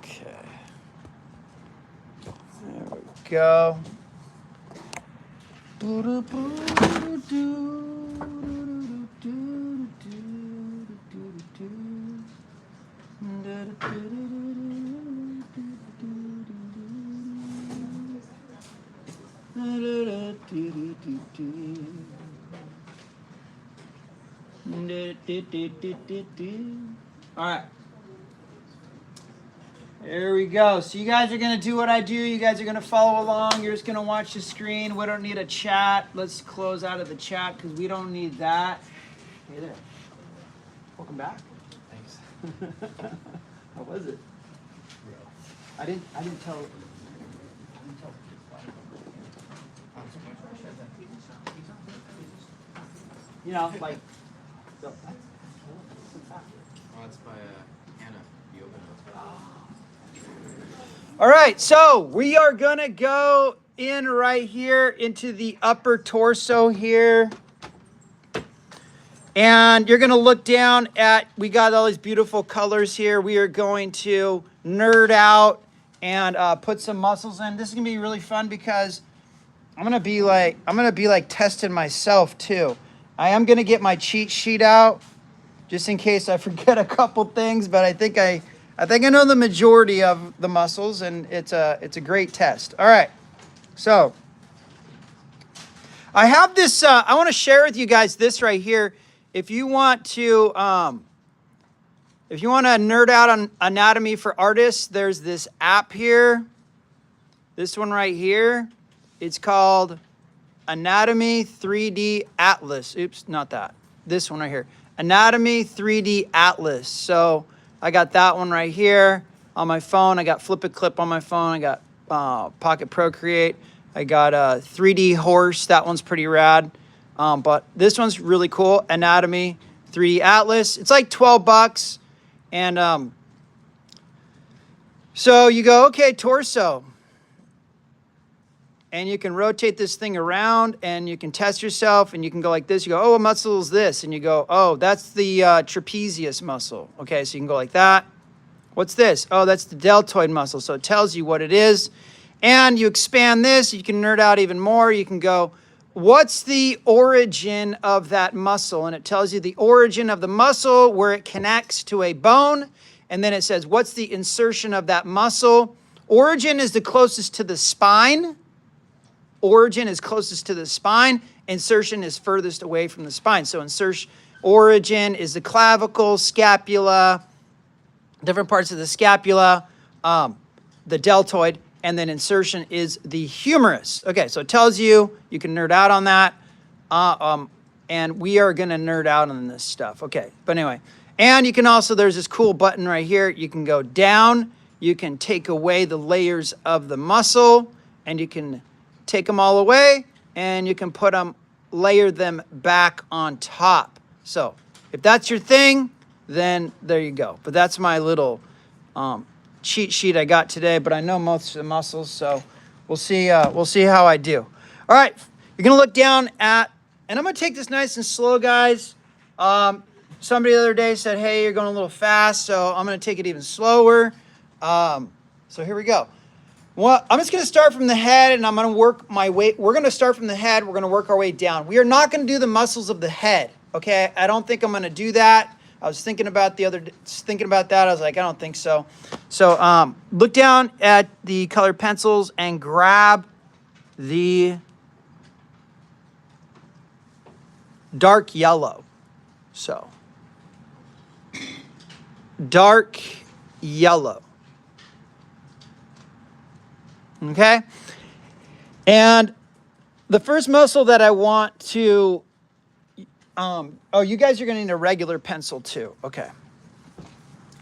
Okay. There we go. All right. There we go. So you guys are going to do what I do. You guys are going to follow along. You're just going to watch the screen. We don't need a chat. Let's close out of the chat because we don't need that. Hey there. Welcome back. Thanks. How was it? I didn't tell. You know, like. Oh, it's by Anna. You open it. All right, so we are gonna go in right here into the upper torso here. And you're gonna look down at, we got all these beautiful colors here. We are going to nerd out and put some muscles in. This is gonna be really fun because I'm gonna be like testing myself too. I am gonna get my cheat sheet out just in case I forget a couple things, but I think I know the majority of the muscles, and it's a great test. All right, so I have this. I want to share with you guys this right here. If you want to nerd out on anatomy for artists, there's this app here. This one right here. It's called Anatomy 3D Atlas. Oops, not that. This one right here. Anatomy 3D Atlas. So I got that one right here on my phone. I got Flip It Clip on my phone. I got Pocket Procreate. I got 3D Horse. That one's pretty rad. But this one's really cool. Anatomy 3D Atlas. It's like $12. And so you go, okay, torso. And you can rotate this thing around and you can test yourself and you can go like this. You go, oh, what muscle is this? And you go, oh, that's the trapezius muscle. Okay, so you can go like that. What's this? Oh, that's the deltoid muscle. So it tells you what it is. And you expand this. You can nerd out even more. You can go, what's the origin of that muscle? And it tells you the origin of the muscle, where it connects to a bone. And then it says, what's the insertion of that muscle? Origin is the closest to the spine. Origin is closest to the spine. Insertion is furthest away from the spine. So origin is the clavicle, scapula, different parts of the scapula, the deltoid, and then insertion is the humerus. Okay, so it tells you, you can nerd out on that. And we are going to nerd out on this stuff. Okay, but anyway. And you can also, there's this cool button right here. You can go down. You can take away the layers of the muscle, and you can take them all away, and you can layer them back on top. So if that's your thing, then there you go. But that's my little cheat sheet I got today, but I know most of the muscles, so we'll see how I do. All right, you're gonna look down at, and I'm gonna take this nice and slow, guys. Somebody the other day said, hey, you're going a little fast, so I'm gonna take it even slower. So here we go. Well, I'm just going to start from the head, and I'm going to work my way. We're going to start from the head. We're going to work our way down. We are not going to do the muscles of the head, okay? I don't think I'm going to do that. I was thinking about that. I was like, I don't think so. So look down at the colored pencils and grab the dark yellow. So dark yellow. Okay, and the first muscle that I want to, oh, you guys are going to need a regular pencil too. Okay,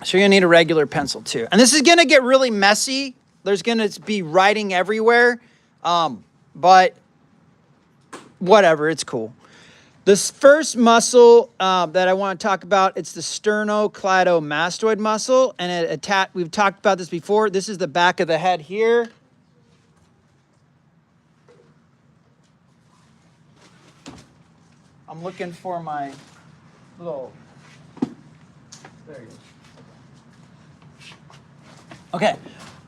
so you're going to need a regular pencil too. And this is going to get really messy. There's going to be writing everywhere, but whatever, it's cool. This first muscle that I want to talk about, it's the sternocleidomastoid muscle, and we've talked about this before. This is the back of the head here. I'm looking for my little, there you Okay,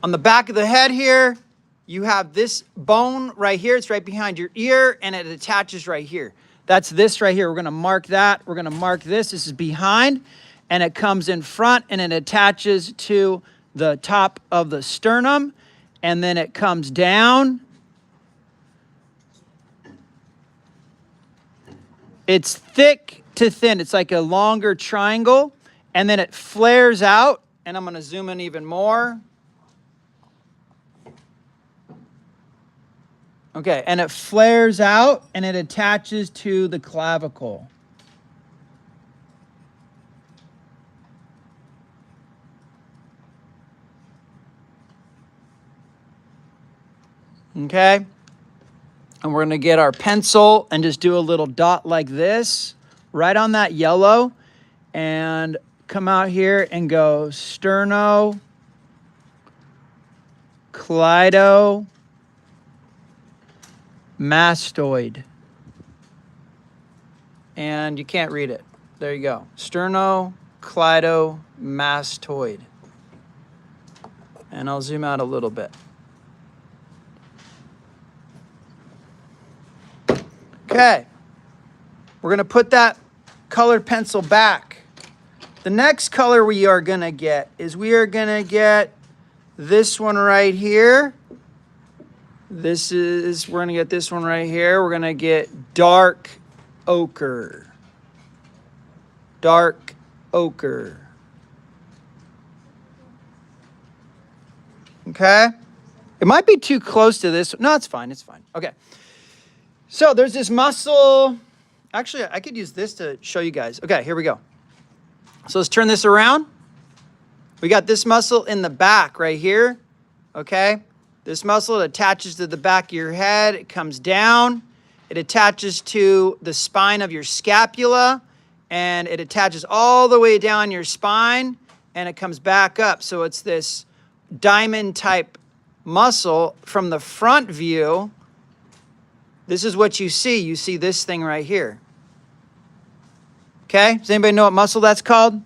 on the back of the head here, you have this bone right here. It's right behind your ear, and it attaches right here. That's this right here. We're gonna mark that. We're gonna mark this. This is behind, and it comes in front, and it attaches to the top of the sternum, and then it comes down. It's thick to thin. It's like a longer triangle, and then it flares out, and I'm gonna zoom in even more. Okay, and it flares out, and it attaches to the clavicle. Okay, and we're gonna get our pencil and just do a little dot like this, right on that yellow, and come out here and go sterno, mastoid. And you can't read it. There you go. Sternocleidomastoid. And I'll zoom out a little bit. Okay. We're going to put that colored pencil back. The next color we are going to get is we're going to get this one right here. We're going to get this one right here. We're going to get dark ochre. Dark ochre. Okay? It might be too close to this. No, it's fine. It's fine. Okay. So there's this muscle. Actually, I could use this to show you guys. Okay, here we go. So let's turn this around. We got this muscle in the back right here. Okay? This muscle attaches to the back of your head. It comes down. It attaches to the spine of your scapula. And it attaches all the way down your spine. And it comes back up. So it's this diamond type muscle. From the front view, this is what you see. You see this thing right here. Okay? Does anybody know what muscle that's called?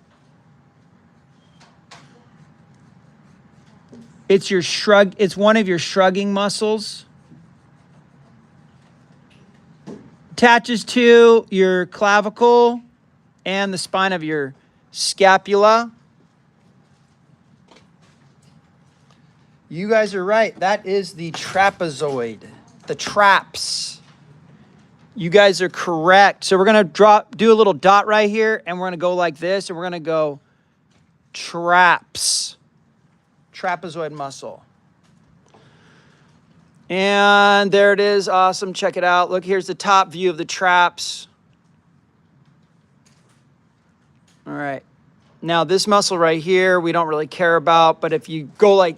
It's your shrug. It's one of your shrugging muscles. Attaches to your clavicle and the spine of your scapula. You guys are right. That is the trapezoid. The traps. You guys are correct. So we're going to do a little dot right here, and we're going to go like this, and we're going to go traps. Trapezoid muscle. And there it is. Awesome. Check it out. Look, here's the top view of the traps. All right. Now this muscle right here, we don't really care about, but if you go like,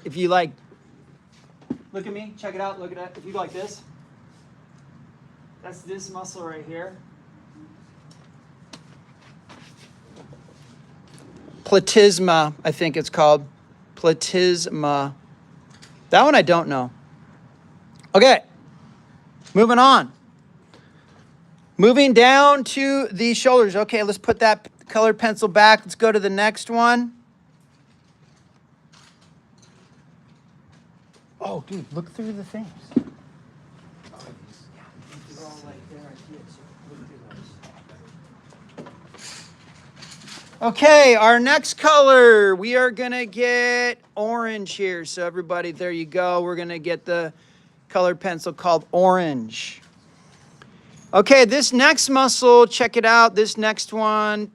look at me, check it out, look at it. If you go like this, that's this muscle right here. Platysma, I think it's called. Platysma. That one I don't know. Okay, moving on. Moving down to the shoulders. Okay, let's put that colored pencil back. Let's go to the next one. Oh, dude, look through the things. Okay, our next color, we are going to get orange here. So everybody, there you go. We're going to get the colored pencil called orange. Okay, this next muscle, check it out. This next one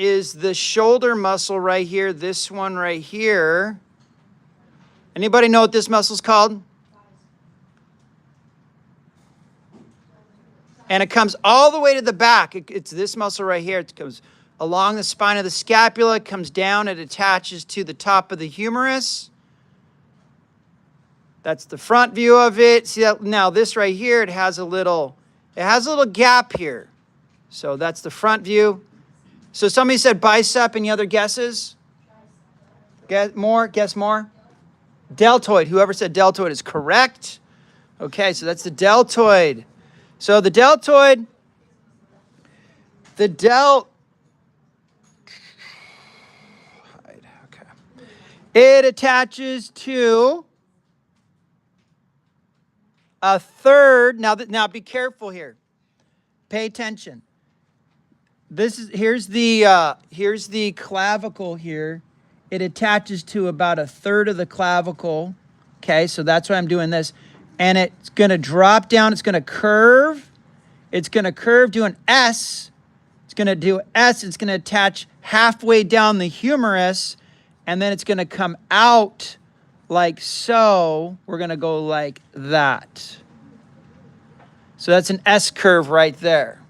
is the shoulder muscle right here. This one right here. Anybody know what this muscle's called? And it comes all the way to the back. It's this muscle right here. It goes along the spine of the scapula, it comes down, it attaches to the top of the humerus. That's the front view of it. See that now this right here, it has a little gap here. So that's the front view. So somebody said bicep. Any other guesses? Guess more? Deltoid. Whoever said deltoid is correct. Okay, so that's the deltoid. So the deltoid, It attaches to a third. Now be careful here. Pay attention. Here's the clavicle here. It attaches to about a third of the clavicle. Okay, so that's why I'm doing this. And it's going to drop down. It's going to curve. It's going to curve, do an S. It's going to do S. It's going to attach halfway down the humerus. And then it's going to come out like so. We're going to go like that. So that's an S curve right there.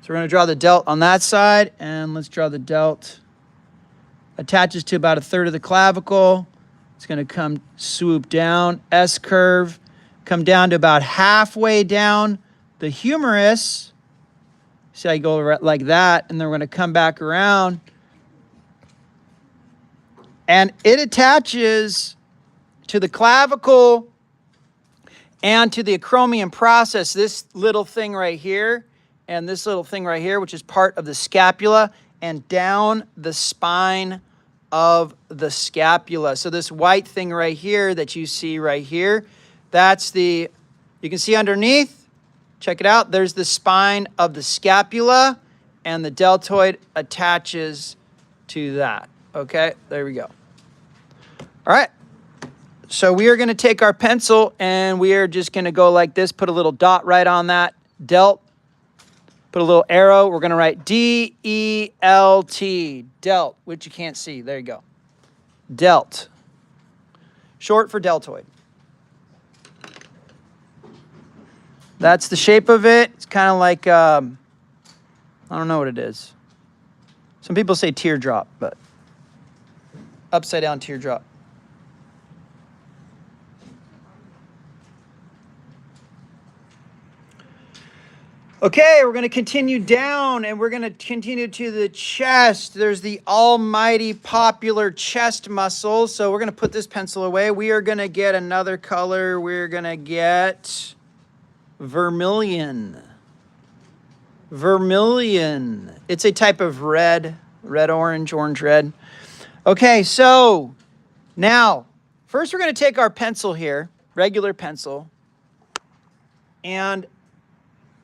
So we're going to draw the delt on that side. And let's draw the delt. Attaches to about a third of the clavicle. It's going to come swoop down, S curve, come down to about halfway down the humerus. See how you go like that, and then we're going to come back around. And it attaches to the clavicle and to the acromion process, this little thing right here and this little thing right here, which is part of the scapula, and down the spine of the scapula. So this white thing right here that you see right here, you can see underneath, check it out, there's the spine of the scapula, and the deltoid attaches to that. Okay, there we go. All right, so we are going to take our pencil and we are just going to go like this, put a little dot right on that delt, put a little arrow. We're going to write D-E-L-T, delt, which you can't see. There you go. Delt, short for deltoid. That's the shape of it. It's kind of like, I don't know what it is. Some people say teardrop, but upside down teardrop. Okay, we're going to continue down and we're going to continue to the chest. There's the almighty popular chest muscle. So we're going to put this pencil away. We are going to get another color. We're going to get vermilion. Vermilion. It's a type of red, orange, red. Okay, so now, first we're going to take our pencil here, regular pencil, and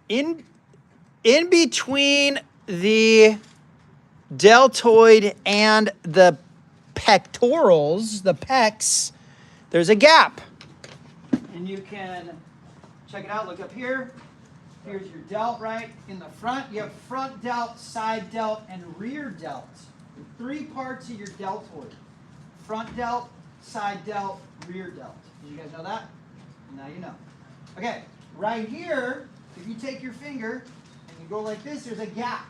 in between the deltoid and the pectorals, the pecs, there's a gap. And you can check it out, look up here. Here's your delt right in the front. You have front delt, side delt, and rear delt. Three parts of your deltoid. Front delt, side delt, rear delt. Did you guys know that? Now you know. Okay, right here, if you take your finger and you go like this, there's a gap.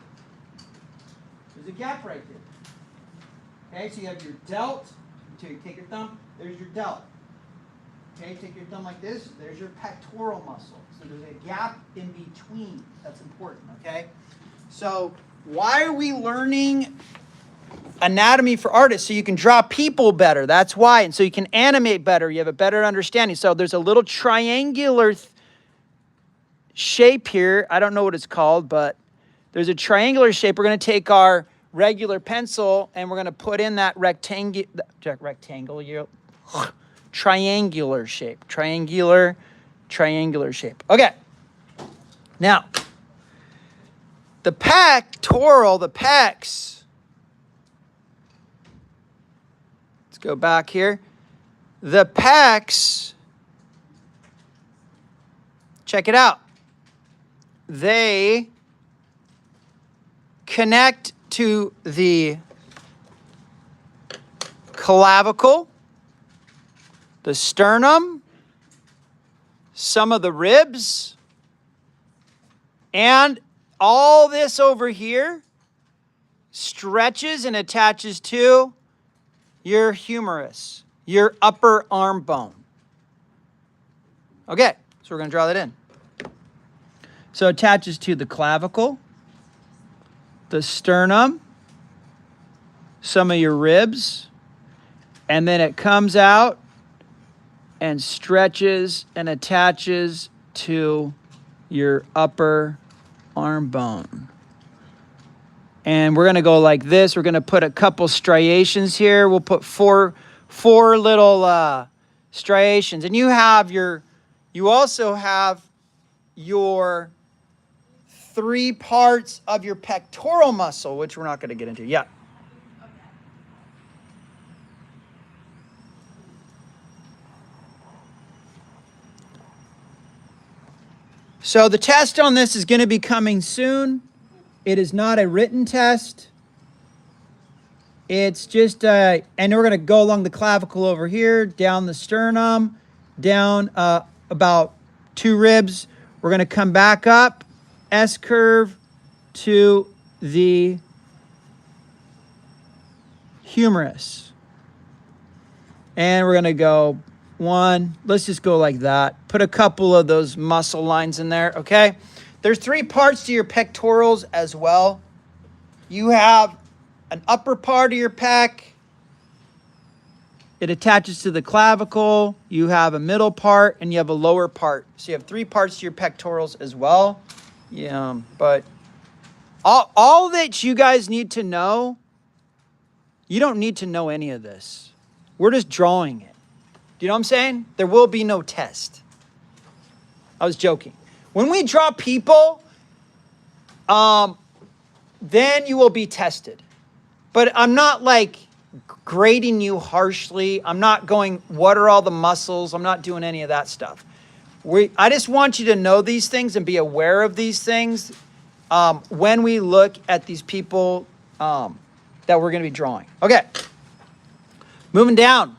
There's a gap right there. Okay, so you have your delt. So you take your thumb, there's your delt. Okay, take your thumb like this, there's your pectoral muscle. So there's a gap in between. That's important, okay? So why are we learning anatomy for artists? So you can draw people better. That's why. And so you can animate better. You have a better understanding. So there's a little triangular shape here. I don't know what it's called, but there's a triangular shape. We're going to take our regular pencil and we're going to put in that triangular shape. Triangular shape. Okay. Now, the pectoral, the pecs. Let's go back here. The pecs, check it out. They connect to the clavicle, the sternum, some of the ribs, and all this over here stretches and attaches to your humerus, your upper arm bone. Okay, so we're going to draw that in. So it attaches to the clavicle, the sternum, some of your ribs, and then it comes out and stretches and attaches to your upper arm bone. And we're going to go like this. We're going to put a couple striations here. We'll put four little striations. And you also have your 3 parts of your pectoral muscle, which we're not going to get into. Yeah. So the test on this is going to be coming soon. It is not a written test. It's just, and we're going to go along the clavicle over here, down the sternum, down about 2 ribs. We're going to come back up, S-curve to the humerus. And we're going to go 1. Let's just go like that. Put a couple of those muscle lines in there, okay? There's 3 parts to your pectorals as well. You have an upper part of your pec. It attaches to the clavicle. You have a middle part and you have a lower part. So you have 3 parts to your pectorals as well. Yeah, but all that you guys need to know, you don't need to know any of this. We're just drawing it. Do you know what I'm saying? There will be no test. I was joking. When we draw people, then you will be tested. But I'm not like grading you harshly. I'm not going, what are all the muscles? I'm not doing any of that stuff. I just want you to know these things and be aware of these things when we look at these people that we're going to be drawing. Okay. Moving down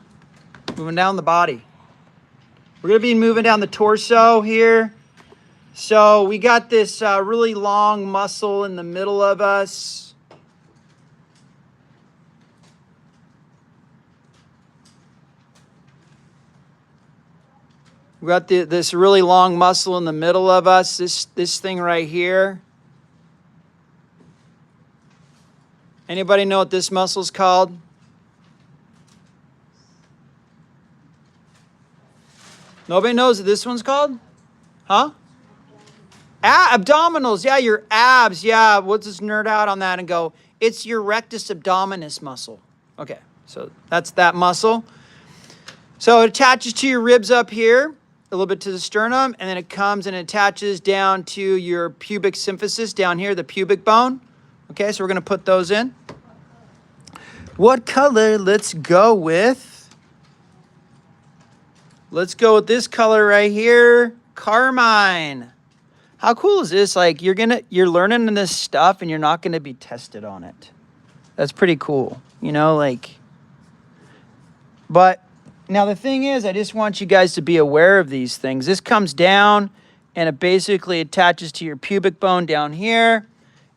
the body. We're going to be moving down the torso here. So we got this really long muscle in the middle of us. We got this really long muscle in the middle of us, this thing right here. Anybody know what this muscle's called? Nobody knows what this one's called? Huh? Abdominals. Yeah, your abs. Yeah, we'll just nerd out on that and go, it's your rectus abdominis muscle. Okay, so that's that muscle. So it attaches to your ribs up here, a little bit to the sternum, and then it comes and attaches down to your pubic symphysis down here, the pubic bone. Okay, so we're going to put those in. What color? Let's go with this color right here, carmine. How cool is this? Like you're learning this stuff and you're not going to be tested on it. That's pretty cool. You know, like, but now the thing is, I just want you guys to be aware of these things. This comes down and it basically attaches to your pubic bone down here.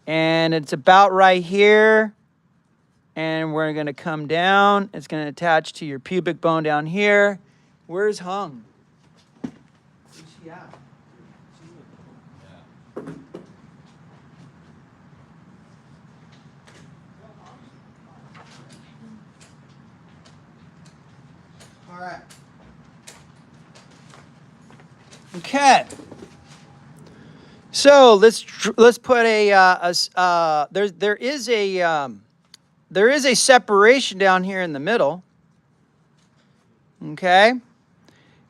And it's about right here. And we're going to come down. It's going to attach to your pubic bone down here. Where's Hung? Where's she at? All right. Okay. So let's put there is a separation down here in the middle. Okay.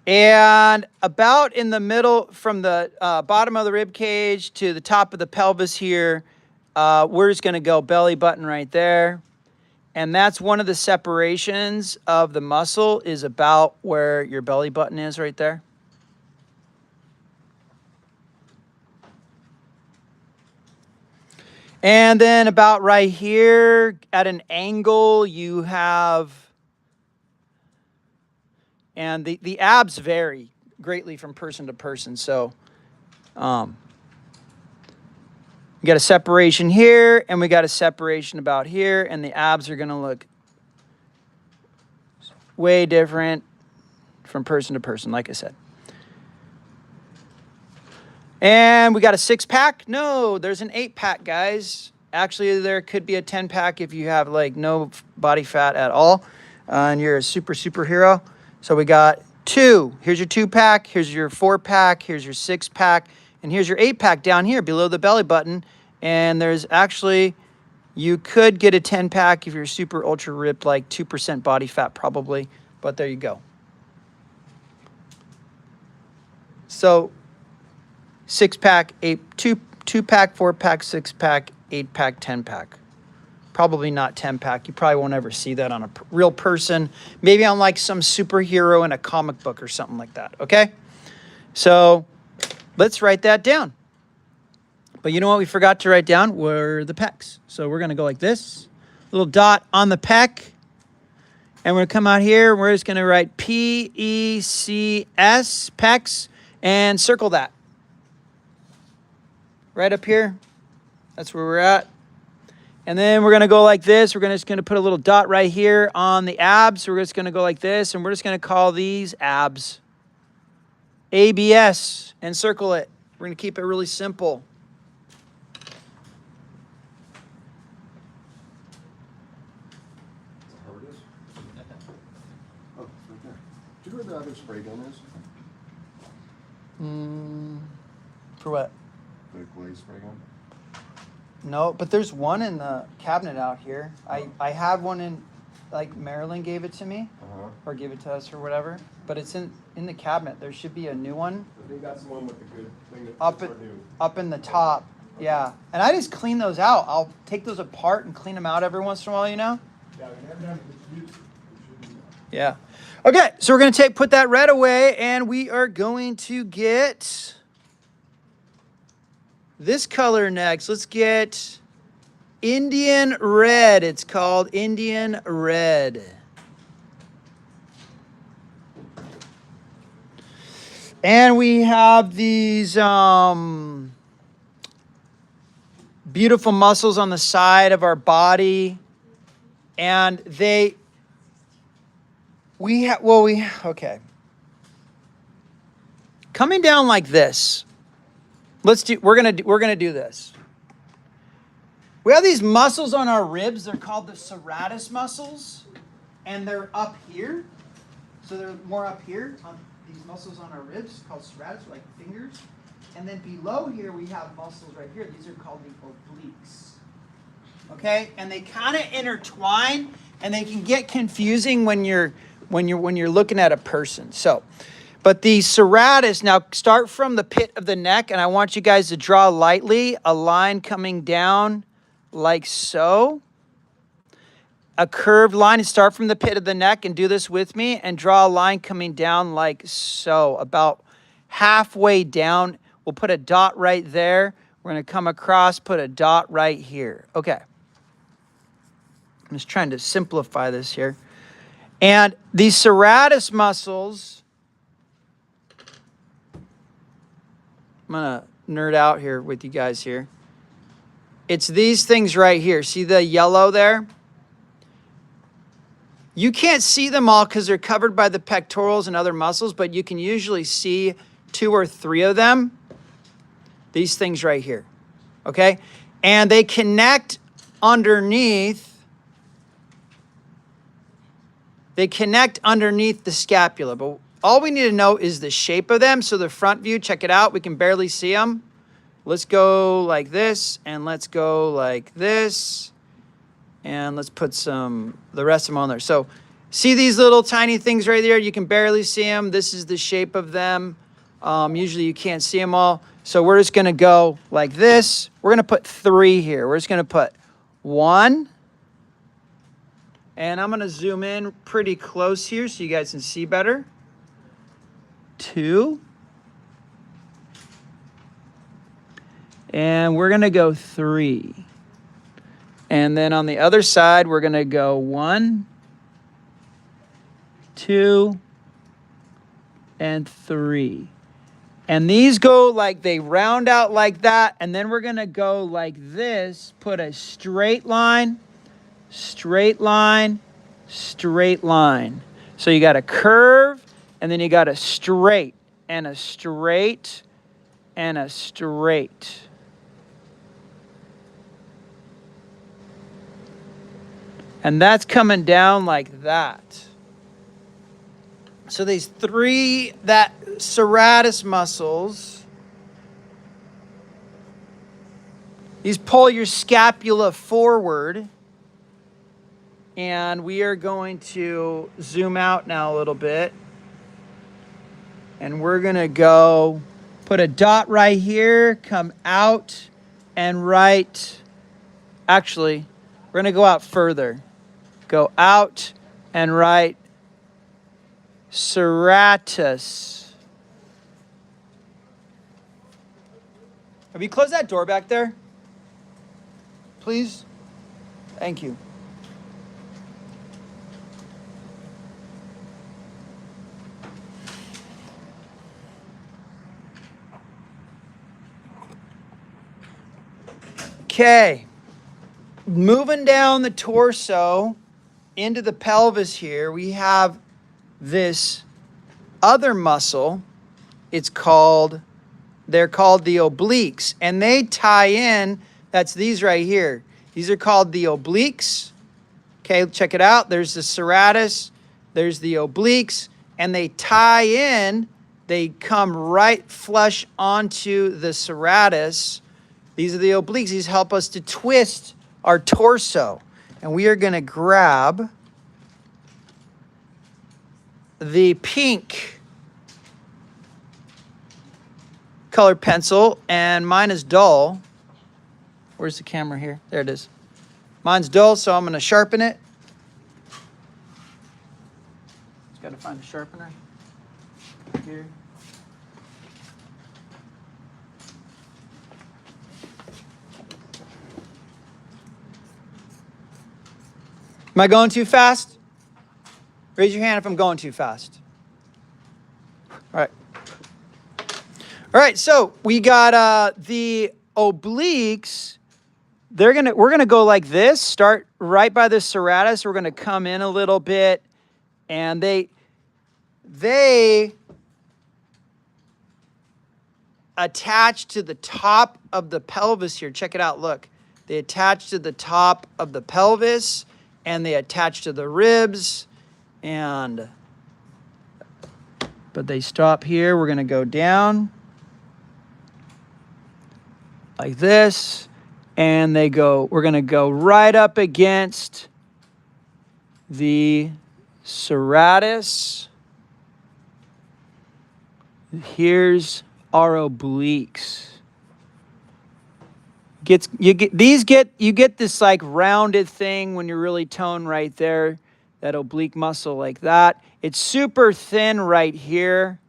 And about in the middle from the bottom of the rib cage to the top of the pelvis here, we're just going to go belly button right there. And that's one of the separations of the muscle is about where your belly button is right there. And then about right here at an angle, you have, and the abs vary greatly from person to person. So we got a separation here and we got a separation about here, and the abs are going to look way different from person to person, like I said. And we got a 6-pack. No, there's an 8-pack, guys. Actually, there could be a 10-pack if you have like no body fat at all and you're a superhero. So we got 2. Here's your 2-pack. Here's your 4-pack. Here's your 6-pack. And here's your 8-pack down here below the belly button. And there's actually You could get a 10 pack if you're super ultra ripped, like 2% body fat probably, but there you go. So 6-pack, 2-pack, 4-pack, 6-pack, 8-pack, 10-pack. Probably not 10-pack. You probably won't ever see that on a real person. Maybe on like some superhero in a comic book or something like that, okay? So let's write that down. But you know what we forgot to write down were the pecs. So we're going to go like this. Little dot on the pec. And we're going to come out here. We're just going to write P-E-C-S, pecs, and circle that. Right up here. That's where we're at. And then we're going to go like this. We're just going to put a little dot right here on the abs. We're just going to go like this. And we're just going to call these abs. ABS. And circle it. We're going to keep it really simple. Oh, right there. Do you know where the other spray gun is? For what? The glaze spray gun? No, but there's one in the cabinet out here. I have one in, like Marilyn gave it to me, or gave it to us or whatever. But it's in the cabinet. There should be a new one. I think that's the one with the good thing that Up in the top. Yeah, and I just clean those out. I'll take those apart and clean them out every once in a while. You know. Yeah. Okay, so we're gonna put that red away, and we are going to get this color next. Let's get Indian red. It's called Indian red. And we have these beautiful muscles on the side of our body. And okay. Coming down like this. We're gonna do this. We have these muscles on our ribs. They're called the serratus muscles, and they're up here. So they're more up here on these muscles on our ribs called serratus, like fingers. And then below here we have muscles right here. These are called the obliques. Okay, and they kind of intertwine, and they can get confusing when you're looking at a person. So. But the serratus, now start from the pit of the neck, and I want you guys to draw lightly a line coming down like so. A curved line, and start from the pit of the neck and do this with me, and draw a line coming down like so, about halfway down. We'll put a dot right there. We're going to come across, put a dot right here. Okay. I'm just trying to simplify this here. And these serratus muscles, I'm going to nerd out here with you guys here. It's these things right here. See the yellow there? You can't see them all because they're covered by the pectorals and other muscles, but you can usually see 2 or 3 of them. These things right here. Okay? And they connect underneath. They connect underneath the scapula, but all we need to know is the shape of them. So the front view, check it out. We can barely see them. Let's go like this, and let's go like this. And let's put the rest of them on there. So see these little tiny things right there? You can barely see them. This is the shape of them. Usually you can't see them all. So we're just going to go like this. We're going to put 3 here. We're just going to put 1. And I'm going to zoom in pretty close here so you guys can see better. 2. And we're going to go 3. And then on the other side, we're going to go 1, 2, and 3. And these go like they round out like that. And then we're going to go like this, put a straight line, straight line, straight line. So you got a curve, and then you got a straight, and a straight, and a straight. And that's coming down like that. So these 3, that serratus muscles, These pull your scapula forward. And we are going to zoom out now a little bit. And we're going to go put a dot right here, come out and right. Actually, we're going to go out further. Go out and right. Serratus. Have you closed that door back there? Please? Thank you. Okay. Moving down the torso into the pelvis here, we have this other muscle. They're called the obliques, and they tie in. That's these right here. These are called the obliques. Okay, check it out. There's the serratus, there's the obliques, and they tie in. They come right flush onto the serratus. These are the obliques. These help us to twist our torso. And we are going to grab the pink colored pencil, and mine is dull. Where's the camera here? There it is. Mine's dull, so I'm going to sharpen it. Just got to find a sharpener here. Am I going too fast? Raise your hand if I'm going too fast. All right. All right, so we got the obliques. We're gonna go like this. Start right by the serratus. We're gonna come in a little bit, and they attach to the top of the pelvis here. Check it out. Look, they attach to the top of the pelvis, and they attach to the ribs, but they stop here. We're gonna go down like this, and we're going to go right up against the serratus. Here's our obliques. You get this like rounded thing when you're really toned right there, that oblique muscle like that. It's super thin right here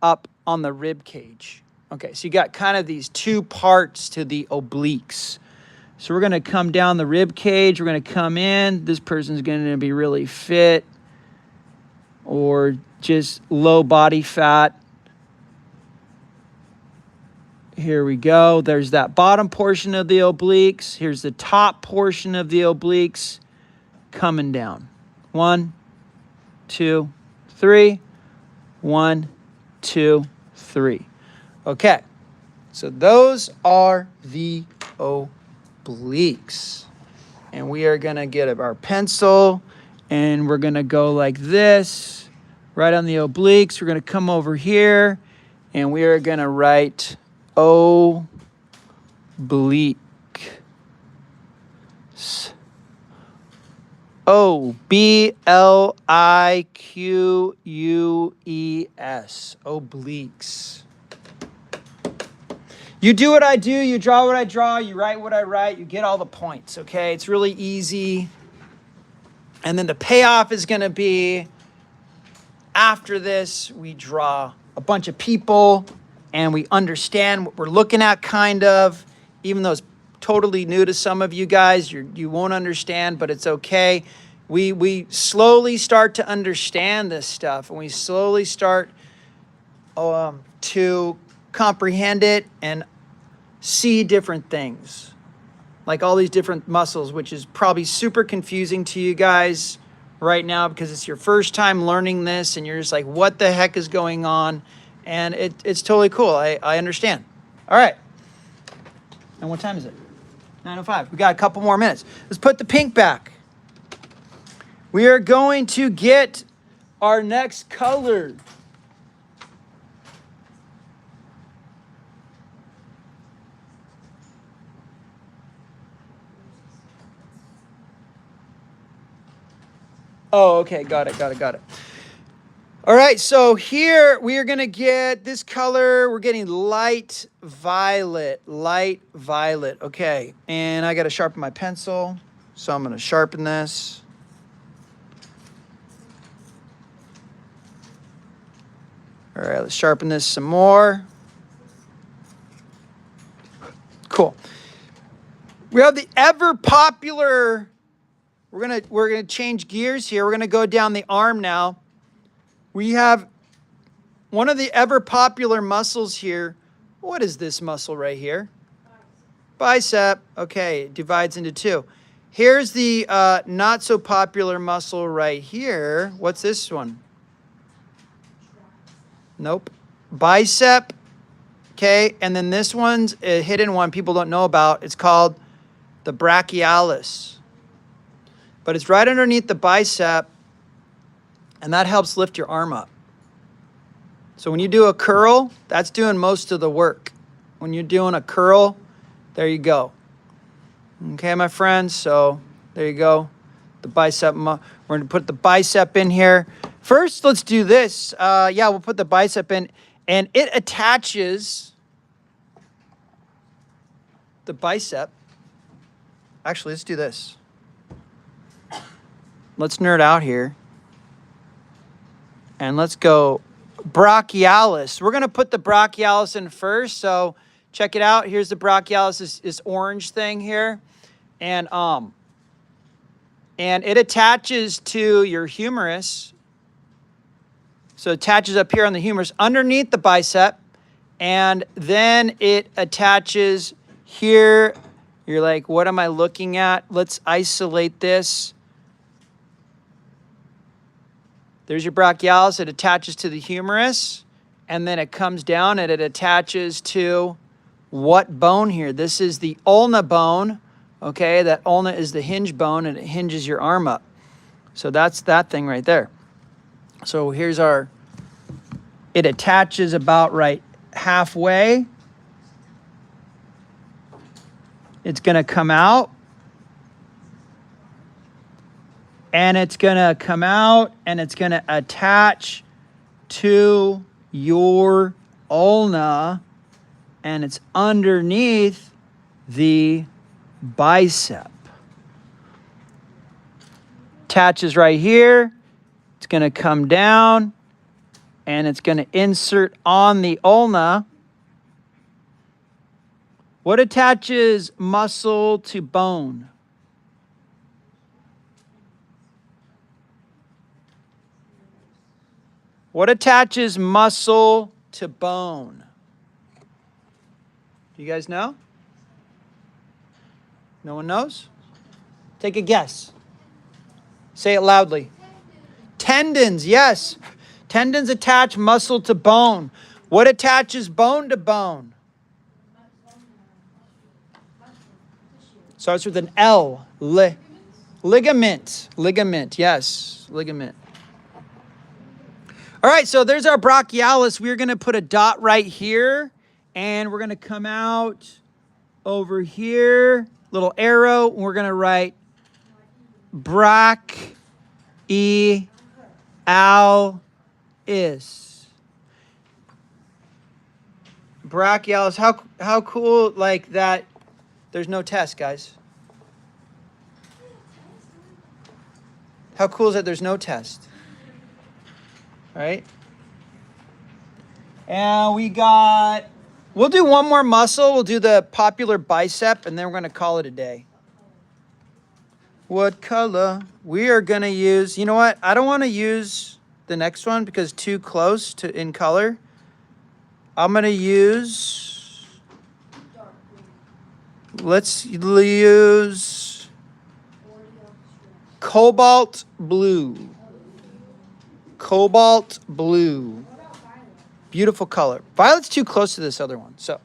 up on the rib cage. Okay, so you got kind of these two parts to the obliques. So we're going to come down the rib cage. We're going to come in. This person's going to be really fit or just low body fat. Here we go. There's that bottom portion of the obliques. Here's the top portion of the obliques coming down. 1, 2, 3. 1, 2, 3. Okay, so those are the obliques. And we are going to get our pencil, and we're going to go like this, right on the obliques. We're going to come over here, and we are going to write oblique. O-B-L-I-Q-U-E-S. Obliques. You do what I do, you draw what I draw, you write what I write, you get all the points, okay? It's really easy. And then the payoff is going to be, after this, we draw a bunch of people, and we understand what we're looking at, kind of. Even though it's totally new to some of you guys, you won't understand, but it's okay. We slowly start to understand this stuff, and we slowly start to comprehend it and see different things, like all these different muscles, which is probably super confusing to you guys right now because it's your first time learning this, and you're just like, what the heck is going on? And it's totally cool. I understand. All right. And what time is it? 9:05. We got a couple more minutes. Let's put the pink back. We are going to get our next color. Oh, okay. Got it. All right. So here we are going to get this color. We're getting light violet. Okay. And I got to sharpen my pencil. So I'm going to sharpen this. All right. Let's sharpen this some more. Cool. We have the ever popular. We're gonna change gears here. We're gonna go down the arm now. We have one of the ever popular muscles here. What is this muscle right here? Bicep. Okay, it divides into two. Here's the not so popular muscle right here. What's this one? Nope. Bicep. Okay, and then this one's a hidden one people don't know about. It's called the brachialis. But it's right underneath the bicep, and that helps lift your arm up. So when you do a curl, that's doing most of the work. When you're doing a curl, there you go. Okay, my friends, so there you go. The bicep, we're gonna put the bicep in here. First, let's do this. Yeah, we'll put the bicep in, and it attaches the bicep. Actually, let's do this. Let's nerd out here. And let's go brachialis. We're going to put the brachialis in first. So check it out. Here's the brachialis, this orange thing here. And it attaches to your humerus. So it attaches up here on the humerus underneath the bicep. And then it attaches here. You're like, what am I looking at? Let's isolate this. There's your brachialis. It attaches to the humerus, and then it comes down and it attaches to what bone here? This is the ulna bone. Okay, that ulna is the hinge bone, and it hinges your arm up. So that's that thing right there. So here's our, it attaches about right halfway. It's going to come out. And it's going to come out and it's going to attach to your ulna, and it's underneath the bicep. Attaches right here. It's going to come down and it's going to insert on the ulna. What attaches muscle to bone? What attaches muscle to bone? Do you guys know? No one knows? Take a guess. Say it loudly. Tendons, yes. Tendons attach muscle to bone. What attaches bone to bone? Starts with an L. Ligament. Ligament, yes. Ligament. All right, so there's our brachialis. We're going to put a dot right here, and we're going to come out over here, little arrow, and we're going to write brachialis. Brachialis, how cool, like that. There's no test, guys. How cool is that there's no test? All right. And we'll do one more muscle. We'll do the popular bicep, and then we're going to call it a day. What color? We are going to use, you know what? I don't want to use the next one because it's too close to in color. I'm going to use, let's use cobalt blue. Cobalt blue. Beautiful color. Violet's too close to this other one. So,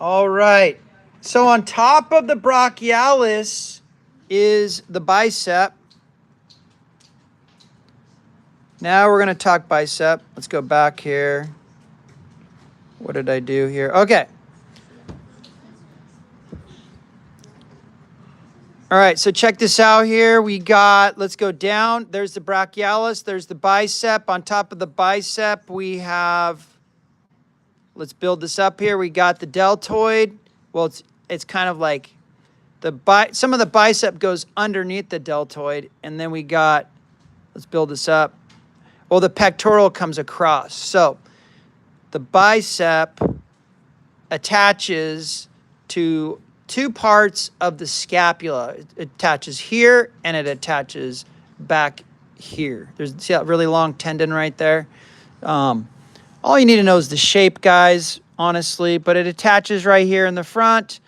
all right. So on top of the brachialis is the bicep. Now we're going to talk bicep. Let's go back here. What did I do here? Okay. All right, so check this out here. We got, let's go down. There's the brachialis. There's the bicep. On top of the bicep, we have, let's build this up here. We got the deltoid. Well, it's kind of like some of the bicep goes underneath the deltoid. And then we got, let's build this up. Well, the pectoral comes across. So the bicep attaches to two parts of the scapula. It attaches here and it attaches back here. See that really long tendon right there? All you need to know is the shape, guys, honestly, but it attaches right here in the front,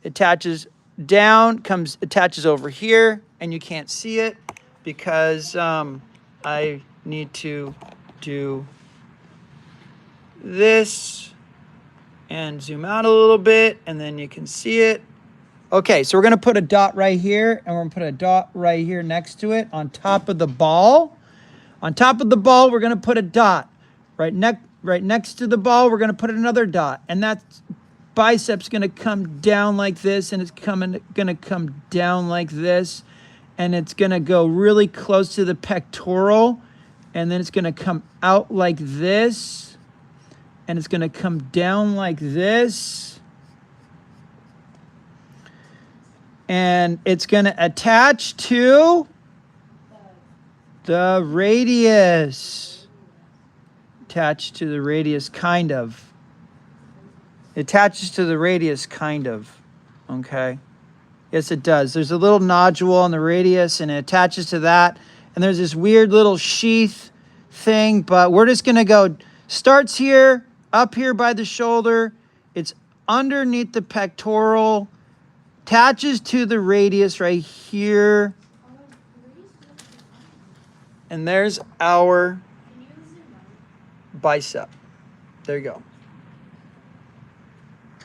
attaches down, attaches over here, and you can't see it because I need to do this and zoom out a little bit, and then you can see it. Okay, so we're going to put a dot right here, and we're going to put a dot right here next to it on top of the ball. On top of the ball, we're going to put a dot. Right next to the ball, we're going to put another dot. And that bicep's going to come down like this, and it's going to come down like this. And it's going to go really close to the pectoral. And then it's going to come out like this. And it's going to come down like this. And it's going to attach to the radius. Attach to the radius, kind of. It attaches to the radius, kind of. Okay. Yes, it does. There's a little nodule on the radius, and it attaches to that. And there's this weird little sheath thing, but we're just going to go, starts here, up here by the shoulder. It's underneath the pectoral. Attaches to the radius right here. And there's our bicep. There you go.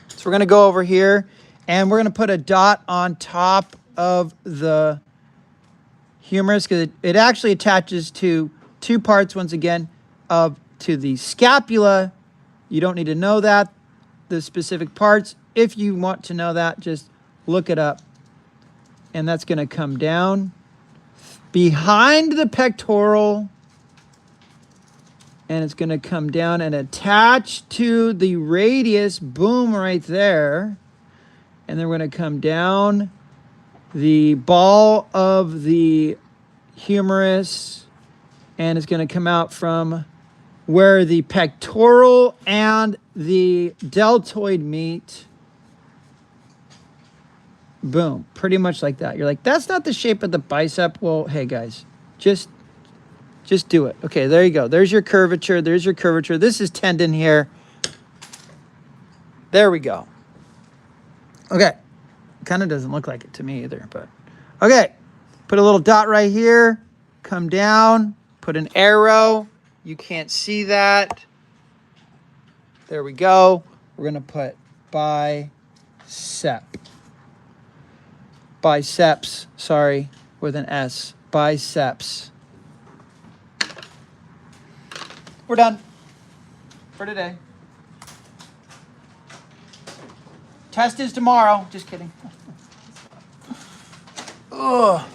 So we're going to go over here, and we're going to put a dot on top of the humerus because it actually attaches to two parts, once again, to the scapula. You don't need to know that, the specific parts. If you want to know that, just look it up. And that's going to come down behind the pectoral. And it's going to come down and attach to the radius. Boom, right there. And then we're going to come down the ball of the humerus. And it's going to come out from where the pectoral and the deltoid meet. Boom, pretty much like that. You're like, that's not the shape of the bicep. Well, hey guys, just do it. Okay, there you go. There's your curvature. There's your curvature. This is tendon here. There we go. Okay, kind of doesn't look like it to me either, but okay. Put a little dot right here. Come down. Put an arrow. You can't see that. There we go. We're gonna put bicep. Biceps, sorry, with an S. Biceps. We're done for today. Test is tomorrow. Just kidding. Ugh.